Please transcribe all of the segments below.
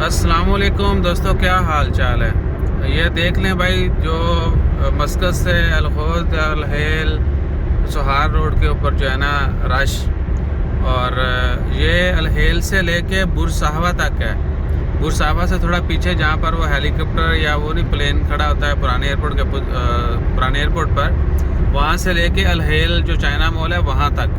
अस्सलामुअलैकुम दोस्तों, क्या हाल चाल है। ये देख लें भाई, जो मस्कत से अलखोद अलहेल सोहार रोड के ऊपर जो है ना रश, और ये अलहेल से लेके बुरसाहवा तक है। बुरसाहवा से थोड़ा पीछे जहाँ पर वो हेलीकॉप्टर या वो नहीं प्लेन खड़ा होता है पुराने एयरपोर्ट पर, वहाँ से लेके अलहेल जो चाइना मॉल है वहाँ तक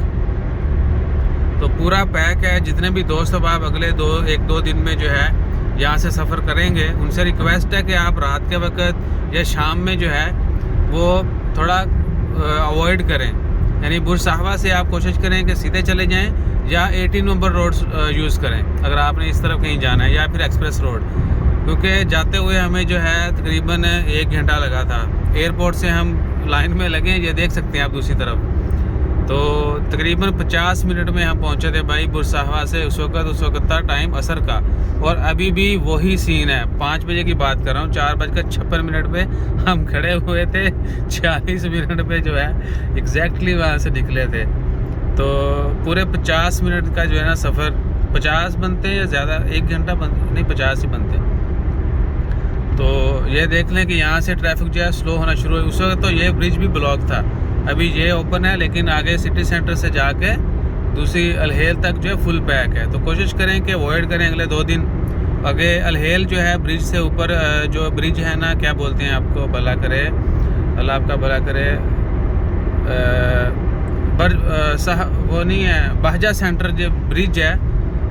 तो पूरा पैक है। जितने भी दोस्त अब आप अगले एक दो दिन में जो है यहाँ से सफ़र करेंगे, उनसे रिक्वेस्ट है कि आप रात के वक्त या शाम में जो है वो थोड़ा अवॉइड करें। यानी बुरसाहवा से आप कोशिश करें कि सीधे चले जाएं या 18 नंबर रोड यूज़ करें अगर आपने इस तरफ कहीं जाना है, या फिर एक्सप्रेस रोड, क्योंकि जाते हुए हमें जो है तकरीबन 1 घंटा लगा था। एयरपोर्ट से हम लाइन में लगे, ये देख सकते हैं आप दूसरी तरफ, तो तकरीबन 50 मिनट में हम पहुंचे थे भाई बुरसाहवा से। उस वक्त था टाइम असर का, और अभी भी वही सीन है। 5 बजे की बात कर रहा हूँ, 4:56 पे हम खड़े हुए थे। 40 मिनट पे जो है एग्जैक्टली वहाँ से निकले थे। तो पूरे 50 मिनट का जो है ना सफ़र, 50 बनते हैं या ज़्यादा, 1 घंटा नहीं 50 ही बनते। तो ये देख लें कि यहाँ से ट्रैफिक जो है स्लो होना शुरू हुई। उस वक्त तो ये ब्रिज भी ब्लॉक था, अभी ये ओपन है, लेकिन आगे सिटी सेंटर से जाके दूसरी अलहेल तक जो है फुल पैक है। तो कोशिश करें कि अवॉइड करें अगले 2 दिन। आगे अलहेल जो है ब्रिज से ऊपर, जो ब्रिज है ना, क्या बोलते हैं, आपको भला करे अल्लाह आपका भला करे, वो नहीं है, बहजा सेंटर जो ब्रिज है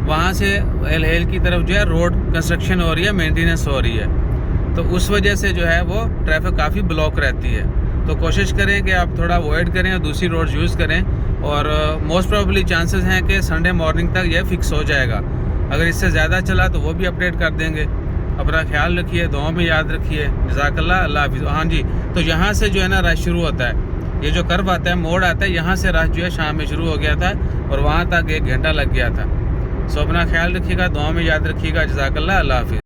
वहाँ से अलहेल की तरफ जो है रोड कंस्ट्रक्शन हो रही है, मेंटेनेंस हो रही है। तो उस वजह से जो है वो ट्रैफिक काफ़ी ब्लॉक रहती है। तो कोशिश करें कि आप थोड़ा अवॉइड करें और दूसरी रोड यूज़ करें, और मोस्ट प्रोबेबली चांसेस हैं कि संडे मॉर्निंग तक ये फिक्स हो जाएगा। अगर इससे ज़्यादा चला तो वो भी अपडेट कर देंगे। अपना ख्याल रखिए, दुआ में याद रखिए। जज़ाकल्लाह, अल्लाह हाफ़िज़। हाँ जी, तो यहाँ से जो है ना रश शुरू होता है, ये जो कर्व आता है, मोड़ आता है, यहाँ से रश जो है शाम में शुरू हो गया था और वहाँ तक 1 घंटा लग गया था। सो अपना ख्याल रखिएगा, दुआ में याद रखिएगा। जज़ाकल्लाह, अल्लाह हाफ़िज़।